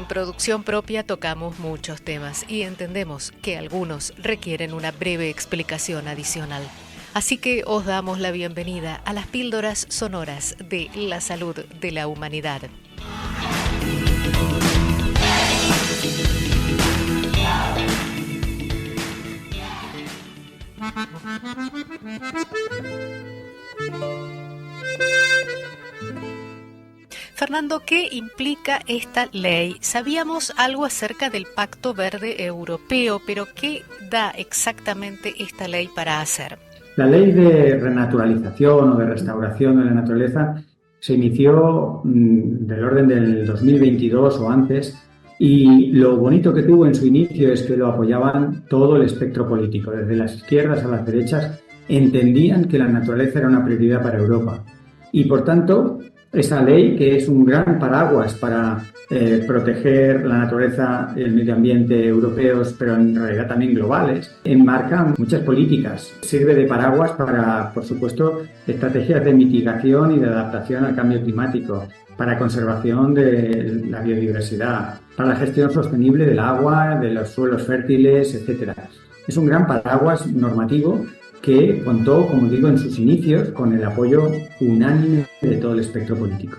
producción propia tocamos muchos temas y entendemos que algunos requieren una breve explicación adicional. Así que os damos la bienvenida a las píldoras sonoras de la salud de la humanidad. Fernando, ¿qué implica esta ley? Sabíamos algo acerca del Pacto Verde Europeo, pero ¿qué da exactamente esta ley para hacer? La ley de renaturalización o de restauración de la naturaleza se inició del orden del 2022 o antes, y lo bonito que tuvo en su inicio es que lo apoyaban todo el espectro político, desde las izquierdas a las derechas. Entendían que la naturaleza era una prioridad para Europa y, por tanto, esa ley, que es un gran paraguas para proteger la naturaleza y el medio ambiente europeos, pero en realidad también globales, enmarca muchas políticas. Sirve de paraguas para, por supuesto, estrategias de mitigación y de adaptación al cambio climático, para conservación de la biodiversidad, para la gestión sostenible del agua, de los suelos fértiles, etc. Es un gran paraguas normativo que contó, como digo, en sus inicios con el apoyo unánime de todo el espectro político.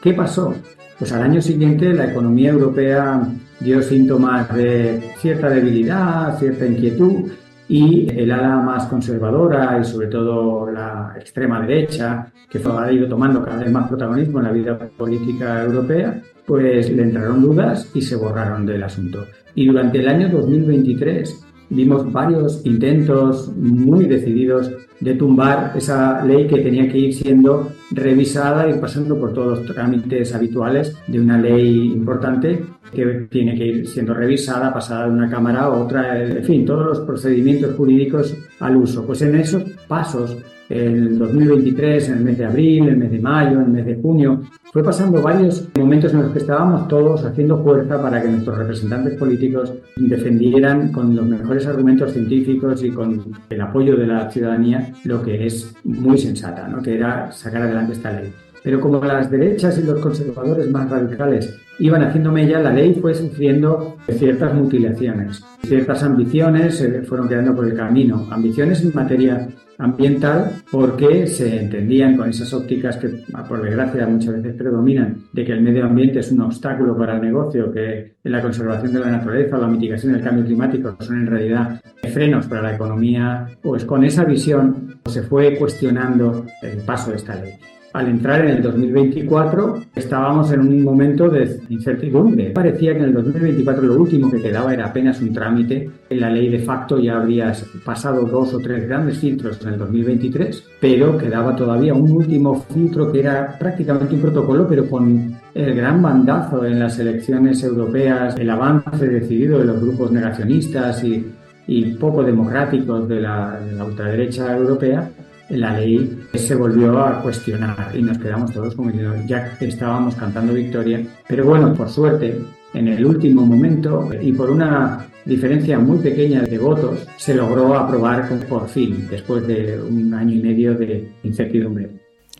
¿Qué pasó? Pues al año siguiente la economía europea dio síntomas de cierta debilidad, cierta inquietud, y el ala más conservadora y sobre todo la extrema derecha, que ha ido tomando cada vez más protagonismo en la vida política europea, pues le entraron dudas y se borraron del asunto. Y durante el año 2023 vimos varios intentos muy decididos de tumbar esa ley que tenía que ir siendo revisada y pasando por todos los trámites habituales de una ley importante que tiene que ir siendo revisada, pasada de una cámara a otra, en fin, todos los procedimientos jurídicos al uso. Pues en esos pasos, en el 2023, en el mes de abril, en el mes de mayo, en el mes de junio, fue pasando varios momentos en los que estábamos todos haciendo fuerza para que nuestros representantes políticos defendieran con los mejores argumentos científicos y con el apoyo de la ciudadanía lo que es muy sensata, ¿no? Que era sacar adelante esta ley. Pero como las derechas y los conservadores más radicales iban haciendo mella, la ley fue sufriendo ciertas mutilaciones. Ciertas ambiciones se fueron quedando por el camino. Ambiciones en materia ambiental, porque se entendían con esas ópticas que, por desgracia, muchas veces predominan, de que el medio ambiente es un obstáculo para el negocio, que la conservación de la naturaleza o la mitigación del cambio climático son en realidad frenos para la economía. Pues con esa visión se fue cuestionando el paso de esta ley. Al entrar en el 2024 estábamos en un momento de incertidumbre. Parecía que en el 2024 lo último que quedaba era apenas un trámite. La ley de facto ya habría pasado 2 o 3 grandes filtros en el 2023, pero quedaba todavía un último filtro que era prácticamente un protocolo, pero con el gran bandazo en las elecciones europeas, el avance decidido de los grupos negacionistas y poco democráticos de la ultraderecha europea. La ley se volvió a cuestionar y nos quedamos todos como diciendo, ya estábamos cantando victoria. Pero bueno, por suerte, en el último momento y por una diferencia muy pequeña de votos, se logró aprobar por fin, después de 1 año y medio de incertidumbre.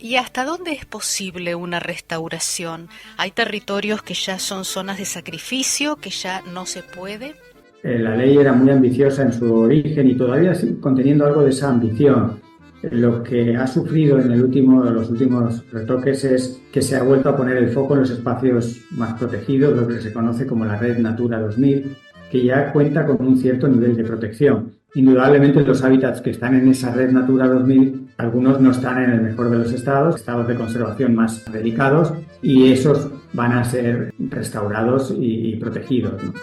¿Y hasta dónde es posible una restauración? ¿Hay territorios que ya son zonas de sacrificio, que ya no se puede? La ley era muy ambiciosa en su origen y todavía sigue conteniendo algo de esa ambición. Lo que ha sufrido en los últimos retoques es que se ha vuelto a poner el foco en los espacios más protegidos, lo que se conoce como la Red Natura 2000, que ya cuenta con un cierto nivel de protección. Indudablemente los hábitats que están en esa Red Natura 2000, algunos no están en el mejor de los estados de conservación más delicados, y esos van a ser restaurados y protegidos, ¿no?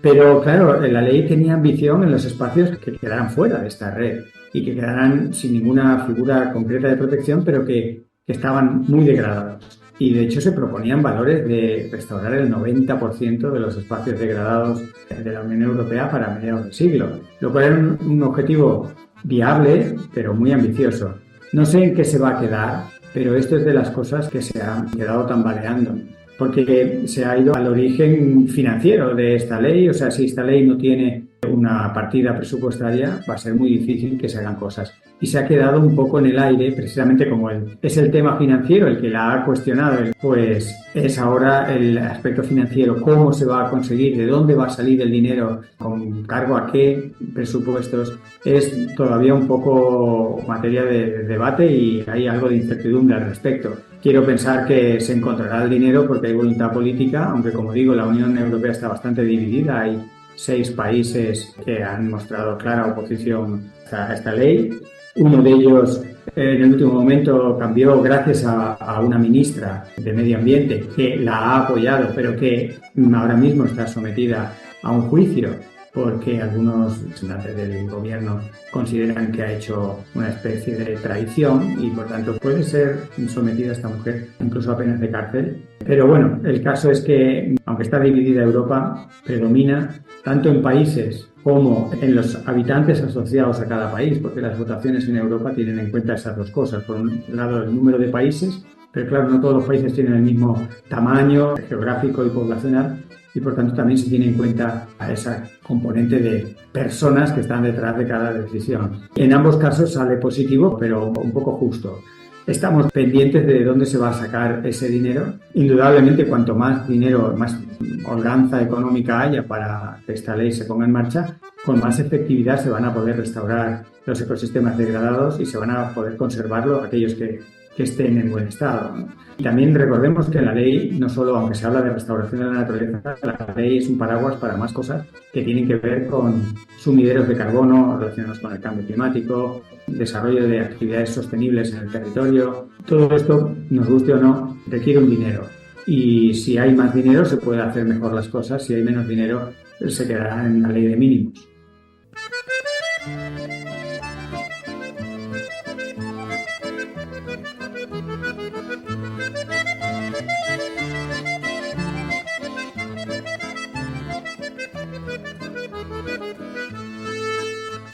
Pero claro, la ley tenía ambición en los espacios que quedaran fuera de esta red y que quedaran sin ninguna figura concreta de protección, pero que estaban muy degradados. Y de hecho se proponían valores de restaurar el 90% de los espacios degradados de la Unión Europea para mediados del siglo, lo cual era un objetivo viable, pero muy ambicioso. No sé en qué se va a quedar, pero esto es de las cosas que se han quedado tambaleando, porque se ha ido al origen financiero de esta ley. O sea, si esta ley no tiene una partida presupuestaria, va a ser muy difícil que se hagan cosas. Y se ha quedado un poco en el aire, precisamente como es el tema financiero el que la ha cuestionado, pues es ahora el aspecto financiero, cómo se va a conseguir, de dónde va a salir el dinero, con cargo a qué presupuestos, es todavía un poco materia de debate y hay algo de incertidumbre al respecto. Quiero pensar que se encontrará el dinero porque hay voluntad política, aunque como digo, la Unión Europea está bastante dividida. Hay 6 países que han mostrado clara oposición a esta ley. Uno de ellos en el último momento cambió gracias a una ministra de Medio Ambiente que la ha apoyado, pero que ahora mismo está sometida a un juicio porque algunos representantes del gobierno consideran que ha hecho una especie de traición y por tanto puede ser sometida esta mujer incluso a penas de cárcel. Pero bueno, el caso es que aunque está dividida Europa, predomina tanto en países como en los habitantes asociados a cada país, porque las votaciones en Europa tienen en cuenta esas dos cosas. Por un lado, el número de países, pero claro, no todos los países tienen el mismo tamaño geográfico y poblacional, y por tanto también se tiene en cuenta a esa componente de personas que están detrás de cada decisión. En ambos casos sale positivo, pero un poco justo. Estamos pendientes de dónde se va a sacar ese dinero. Indudablemente, cuanto más dinero, más holganza económica haya para que esta ley se ponga en marcha, con más efectividad se van a poder restaurar los ecosistemas degradados y se van a poder conservarlos aquellos que estén en buen estado, ¿no? Y también recordemos que la ley, no solo, aunque se habla de restauración de la naturaleza, la ley es un paraguas para más cosas que tienen que ver con sumideros de carbono relacionados con el cambio climático, desarrollo de actividades sostenibles en el territorio. Todo esto, nos guste o no, requiere un dinero. Y si hay más dinero se puede hacer mejor las cosas, si hay menos dinero se quedará en la ley de mínimos.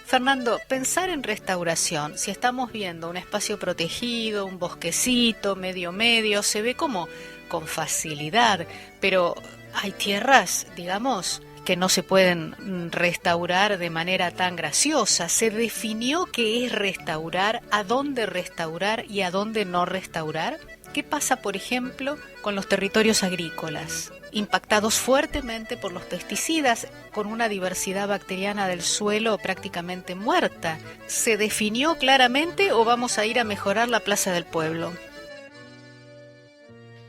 Fernando, pensar en restauración, si estamos viendo un espacio protegido, un bosquecito, medio, se ve como con facilidad, pero hay tierras, digamos, que no se pueden restaurar de manera tan graciosa. ¿Se definió qué es restaurar, a dónde restaurar y a dónde no restaurar? ¿Qué pasa, por ejemplo, con los territorios agrícolas, impactados fuertemente por los pesticidas, con una diversidad bacteriana del suelo prácticamente muerta? ¿Se definió claramente o vamos a ir a mejorar la plaza del pueblo?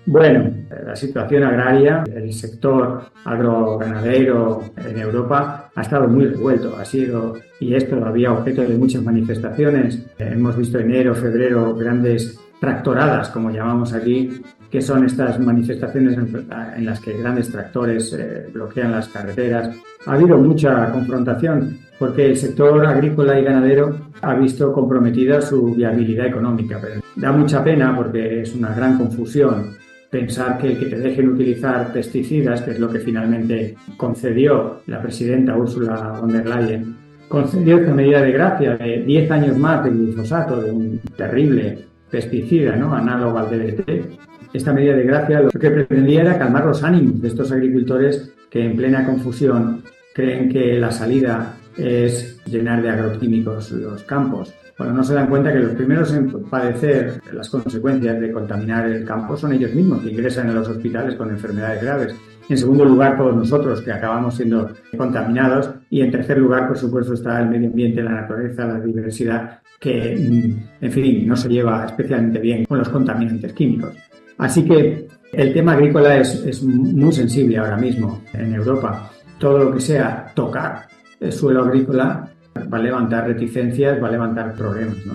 Bueno, la situación agraria, el sector agroganadero en Europa ha estado muy revuelto, ha sido y es todavía objeto de muchas manifestaciones. Hemos visto enero, febrero, grandes tractoradas, como llamamos aquí, que son estas manifestaciones en las que grandes tractores bloquean las carreteras. Ha habido mucha confrontación porque el sector agrícola y ganadero ha visto comprometida su viabilidad económica. Pero da mucha pena porque es una gran confusión pensar que te dejen utilizar pesticidas, que es lo que finalmente concedió la presidenta Ursula von der Leyen, concedió esta medida de gracia de 10 años más de glifosato, de un terrible pesticida, ¿no?, análogo al DDT. Esta medida de gracia lo que pretendía era calmar los ánimos de estos agricultores que en plena confusión creen que la salida es llenar de agroquímicos los campos. Cuando no se dan cuenta que los primeros en padecer las consecuencias de contaminar el campo son ellos mismos, que ingresan a los hospitales con enfermedades graves. En segundo lugar, todos nosotros, que acabamos siendo contaminados. Y en tercer lugar, por supuesto, está el medio ambiente, la naturaleza, la diversidad, que, en fin, no se lleva especialmente bien con los contaminantes químicos. Así que el tema agrícola es muy sensible ahora mismo en Europa. Todo lo que sea tocar el suelo agrícola va a levantar reticencias, va a levantar problemas, ¿no?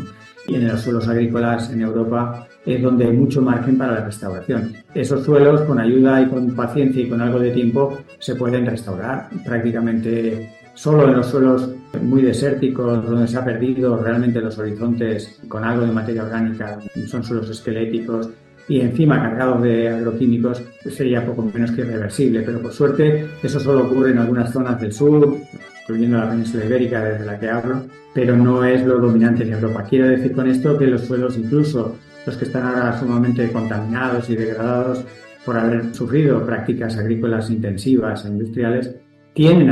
Y en los suelos agrícolas en Europa es donde hay mucho margen para la restauración. Esos suelos, con ayuda y con paciencia y con algo de tiempo, se pueden restaurar. Prácticamente solo en los suelos muy desérticos, donde se ha perdido realmente los horizontes con algo de materia orgánica, son suelos esqueléticos y encima cargados de agroquímicos, sería poco menos que irreversible. Pero por suerte eso solo ocurre en algunas zonas del sur, incluyendo la península ibérica desde la que hablo, pero no es lo dominante en Europa. Quiero decir con esto que los suelos, incluso los que están ahora sumamente contaminados y degradados por haber sufrido prácticas agrícolas intensivas e industriales, tienen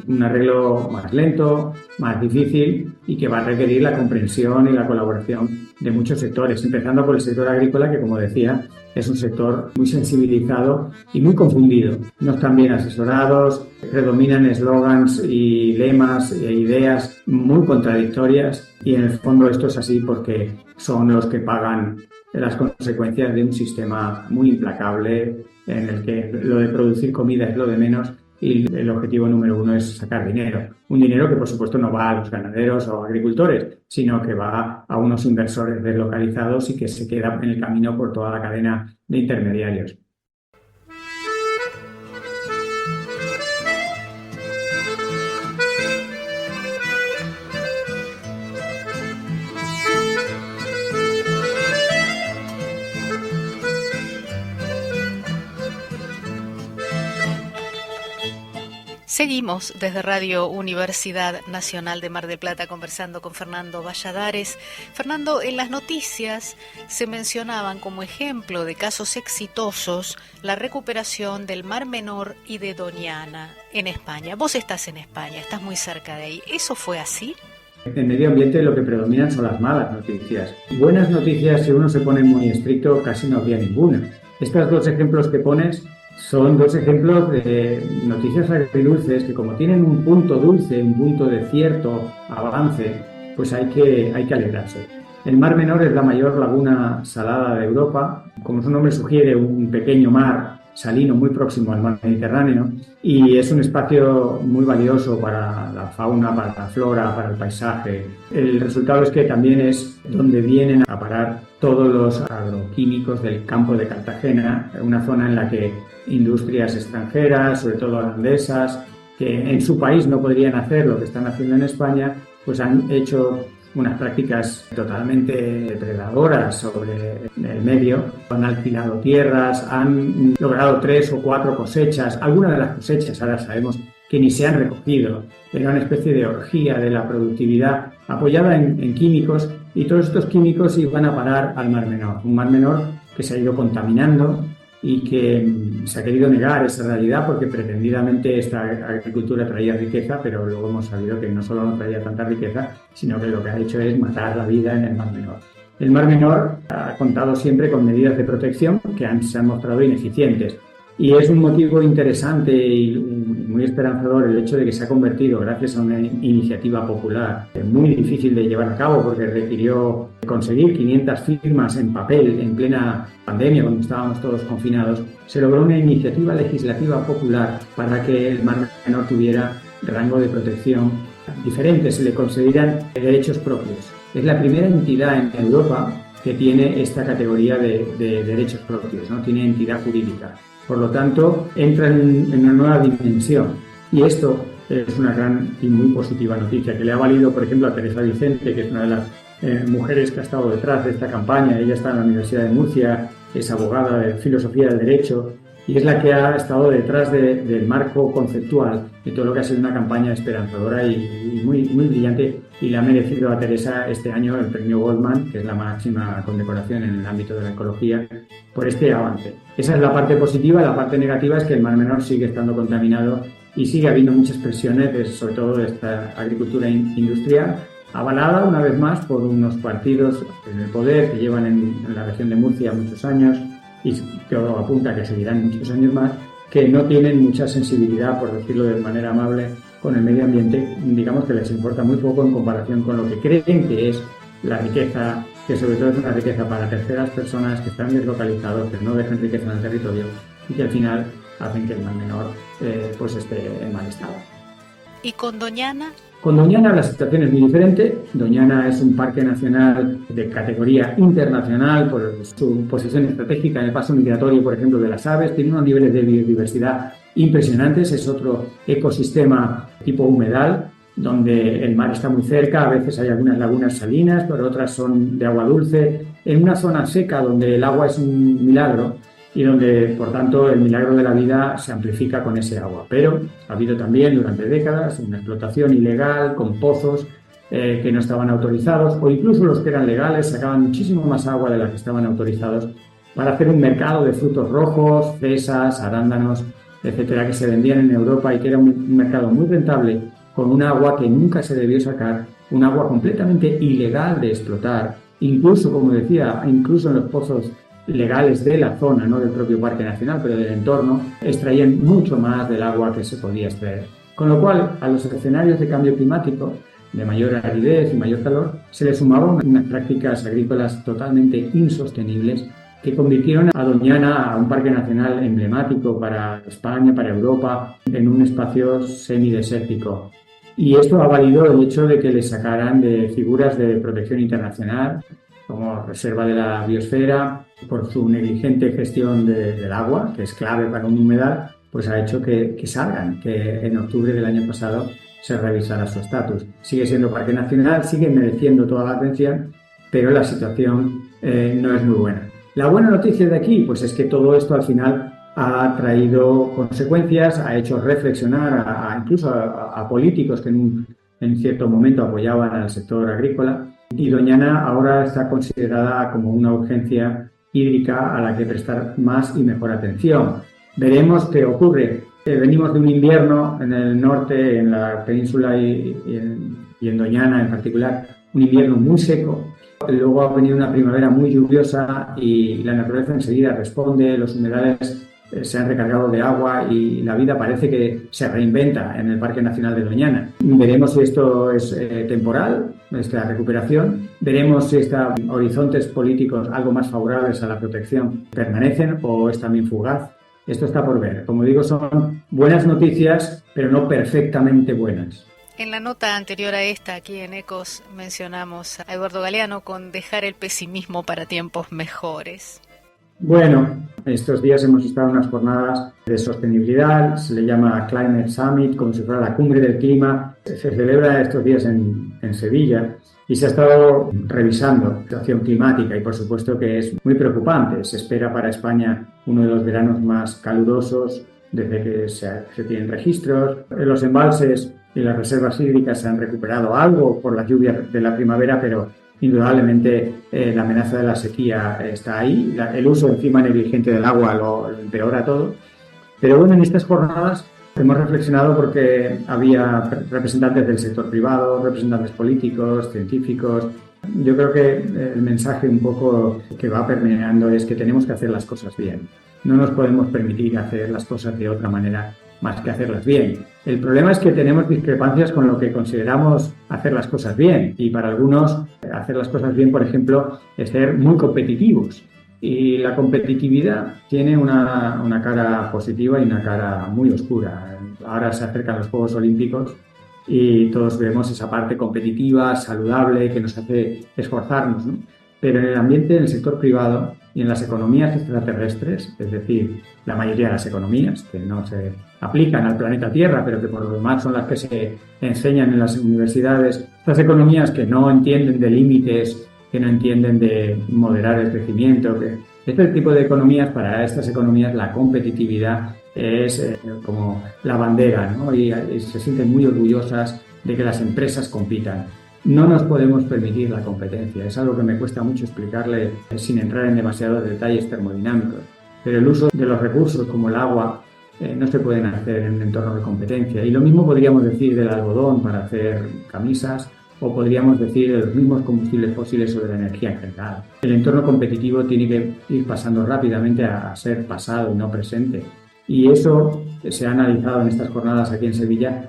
un arreglo más lento, más difícil y que va a requerir la comprensión y la colaboración de muchos sectores, empezando por el sector agrícola, que, como decía, es un sector muy sensibilizado y muy confundido. No están bien asesorados, predominan eslogans y lemas e ideas muy contradictorias, y en el fondo esto es así porque son los que pagan las consecuencias de un sistema muy implacable en el que lo de producir comida es lo de menos y el objetivo número uno es sacar dinero. Un dinero que, por supuesto, no va a los ganaderos o agricultores, sino que va a unos inversores deslocalizados y que se queda en el camino por toda la cadena de intermediarios. Seguimos desde Radio Universidad Nacional de Mar del Plata conversando con Fernando Valladares. Fernando, en las noticias se mencionaban como ejemplo de casos exitosos la recuperación del Mar Menor y de Doñana en España. Vos estás en España, estás muy cerca de ahí. ¿Eso fue así? En medio ambiente lo que predominan son las malas noticias. Buenas noticias, si uno se pone muy estricto, casi no había ninguna. Estos dos ejemplos que pones son dos ejemplos de noticias agridulces que, como tienen un punto dulce, un punto de cierto avance, pues hay que alegrarse. El Mar Menor es la mayor laguna salada de Europa. Como su nombre sugiere, un pequeño mar salino muy próximo al mar Mediterráneo, y es un espacio muy valioso para la fauna, para la flora, para el paisaje. El resultado es que también es donde vienen a parar todos los agroquímicos del campo de Cartagena, una zona en la que industrias extranjeras, sobre todo holandesas, que en su país no podrían hacer lo que están haciendo en España, pues han hecho unas prácticas totalmente depredadoras sobre el medio. Han alquilado tierras, han logrado 3 o 4 cosechas. Algunas de las cosechas ahora sabemos que ni se han recogido. Era una especie de orgía de la productividad apoyada en químicos, y todos estos químicos iban a parar al Mar Menor. Un Mar Menor que se ha ido contaminando y que se ha querido negar esa realidad porque pretendidamente esta agricultura traía riqueza, pero luego hemos sabido que no solo no traía tanta riqueza, sino que lo que ha hecho es matar la vida en el Mar Menor. El Mar Menor ha contado siempre con medidas de protección que se han mostrado ineficientes, y es un motivo interesante y muy esperanzador el hecho de que se ha convertido, gracias a una iniciativa popular muy difícil de llevar a cabo porque requirió conseguir 500 firmas en papel en plena pandemia, cuando estábamos todos confinados. Se logró una iniciativa legislativa popular para que el Mar Menor tuviera rango de protección diferente, se le concedieran derechos propios. Es la primera entidad en Europa que tiene esta categoría de derechos propios, ¿no? Tiene entidad jurídica. Por lo tanto, entra en una nueva dimensión, y esto es una gran y muy positiva noticia que le ha valido, por ejemplo, a Teresa Vicente, que es una de las mujeres que ha estado detrás de esta campaña. Ella está en la Universidad de Murcia, es abogada de filosofía del derecho y es la que ha estado detrás del marco conceptual de todo lo que ha sido una campaña esperanzadora y muy, muy brillante, y le ha merecido a Teresa este año el premio Goldman, que es la máxima condecoración en el ámbito de la ecología, por este avance. Esa es la parte positiva. La parte negativa es que el Mar Menor sigue estando contaminado y sigue habiendo muchas presiones, sobre todo de esta agricultura industrial, avalada una vez más por unos partidos en el poder que llevan en la región de Murcia muchos años, y todo apunta a que seguirán muchos años más, que no tienen mucha sensibilidad, por decirlo de manera amable, con el medio ambiente. Digamos que les importa muy poco en comparación con lo que creen que es la riqueza, que sobre todo es una riqueza para terceras personas que están deslocalizados, que no dejan riqueza en el territorio y que al final hacen que el Mar Menor pues esté en mal estado. ¿Y con Doñana? Con Doñana la situación es muy diferente. Doñana es un parque nacional de categoría internacional por su posición estratégica en el paso migratorio, por ejemplo, de las aves. Tiene unos niveles de biodiversidad impresionantes. Es otro ecosistema tipo humedal, donde el mar está muy cerca. A veces hay algunas lagunas salinas, pero otras son de agua dulce. En una zona seca donde el agua es un milagro y donde, por tanto, el milagro de la vida se amplifica con ese agua. Pero ha habido también durante décadas una explotación ilegal con pozos que no estaban autorizados, o incluso los que eran legales sacaban muchísimo más agua de la que estaban autorizados para hacer un mercado de frutos rojos, fresas, arándanos etcétera, que se vendían en Europa y que era un mercado muy rentable, con un agua que nunca se debió sacar, un agua completamente ilegal de explotar, incluso, como decía, incluso en los pozos legales de la zona, no del propio Parque Nacional, pero del entorno, extraían mucho más del agua que se podía extraer. Con lo cual, a los escenarios de cambio climático, de mayor aridez y mayor calor, se le sumaban unas prácticas agrícolas totalmente insostenibles que convirtieron a Doñana, a un parque nacional emblemático para España, para Europa, en un espacio semidesértico. Y esto ha valido el hecho de que le sacaran de figuras de protección internacional, como reserva de la biosfera, por su negligente gestión del agua, que es clave para un humedal, pues ha hecho que salgan, que en octubre del año pasado se revisara su estatus. Sigue siendo parque nacional, sigue mereciendo toda la atención, pero la situación no es muy buena. La buena noticia de aquí, pues es que todo esto al final ha traído consecuencias, ha hecho reflexionar incluso a políticos que en cierto momento apoyaban al sector agrícola, y Doñana ahora está considerada como una urgencia hídrica a la que prestar más y mejor atención. Veremos qué ocurre. Venimos de un invierno en el norte, en la península y en Doñana en particular, un invierno muy seco. Luego ha venido una primavera muy lluviosa y la naturaleza enseguida responde, los humedales se han recargado de agua y la vida parece que se reinventa en el Parque Nacional de Doñana. Veremos si esto es temporal, esta recuperación. Veremos si estos horizontes políticos algo más favorables a la protección permanecen o es también fugaz. Esto está por ver. Como digo, son buenas noticias, pero no perfectamente buenas. En la nota anterior a esta, aquí en Ecos, mencionamos a Eduardo Galeano con dejar el pesimismo para tiempos mejores. Bueno, estos días hemos estado en unas jornadas de sostenibilidad, se le llama Climate Summit, como si fuera la cumbre del clima. Se celebra estos días en Sevilla y se ha estado revisando la situación climática y por supuesto que es muy preocupante. Se espera para España uno de los veranos más calurosos desde que se tienen registros. Los embalses y las reservas hídricas se han recuperado algo por las lluvias de la primavera, pero indudablemente la amenaza de la sequía está ahí. El uso encima negligente del agua lo empeora todo. Pero bueno, en estas jornadas hemos reflexionado porque había representantes del sector privado, representantes políticos, científicos. Yo creo que el mensaje un poco que va permeando es que tenemos que hacer las cosas bien. No nos podemos permitir hacer las cosas de otra manera más que hacerlas bien. El problema es que tenemos discrepancias con lo que consideramos hacer las cosas bien y para algunos hacer las cosas bien, por ejemplo, es ser muy competitivos. Y la competitividad tiene una cara positiva y una cara muy oscura. Ahora se acercan los Juegos Olímpicos y todos vemos esa parte competitiva, saludable, que nos hace esforzarnos, ¿no? Pero en el ambiente, en el sector privado y en las economías extraterrestres, es decir, la mayoría de las economías que no se aplican al planeta Tierra, pero que por lo demás son las que se enseñan en las universidades, estas economías que no entienden de límites, que no entienden de moderar el crecimiento, que este tipo de economías, para estas economías la competitividad es como la bandera, ¿no? Y se sienten muy orgullosas de que las empresas compitan. No nos podemos permitir la competencia, es algo que me cuesta mucho explicarle sin entrar en demasiados detalles termodinámicos, pero el uso de los recursos como el agua no se pueden hacer en un entorno de competencia. Y lo mismo podríamos decir del algodón para hacer camisas, o podríamos decir de los mismos combustibles fósiles o de la energía en general. El entorno competitivo tiene que ir pasando rápidamente a ser pasado y no presente. Y eso se ha analizado en estas jornadas aquí en Sevilla.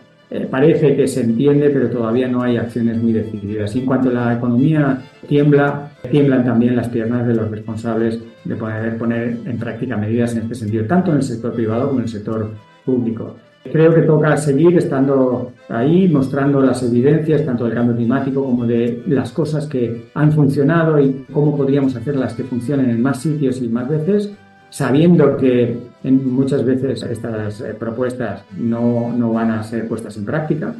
Parece que se entiende, pero todavía no hay acciones muy decididas. Y en cuanto la economía tiemblan también las piernas de los responsables de poner en práctica medidas en este sentido, tanto en el sector privado como en el sector público. Creo que toca seguir estando ahí, mostrando las evidencias tanto del cambio climático como de las cosas que han funcionado y cómo podríamos hacerlas que funcionen en más sitios y más veces, sabiendo que muchas veces estas propuestas no van a ser puestas en práctica,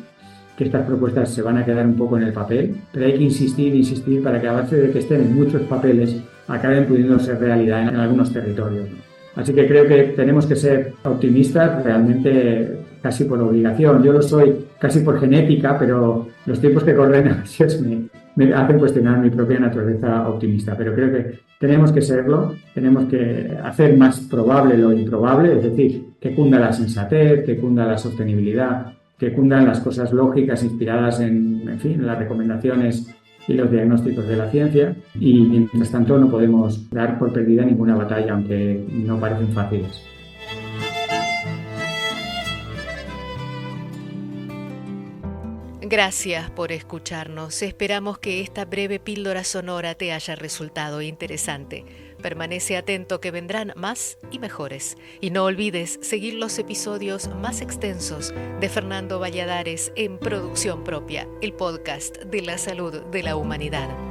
que estas propuestas se van a quedar un poco en el papel, pero hay que insistir para que a base de que estén en muchos papeles acaben pudiendo ser realidad en algunos territorios, ¿no? Así que creo que tenemos que ser optimistas realmente casi por obligación. Yo lo soy casi por genética, pero los tiempos que corren a veces me hacen cuestionar mi propia naturaleza optimista. Pero creo que Tenemos que serlo, tenemos que hacer más probable lo improbable, es decir, que cunda la sensatez, que cunda la sostenibilidad, que cundan las cosas lógicas inspiradas en fin, las recomendaciones y los diagnósticos de la ciencia, y mientras tanto no podemos dar por perdida ninguna batalla, aunque no parecen fáciles. Gracias por escucharnos. Esperamos que esta breve píldora sonora te haya resultado interesante. Permanece atento que vendrán más y mejores. Y no olvides seguir los episodios más extensos de Fernando Valladares en Producción Propia, el podcast de la salud de la humanidad.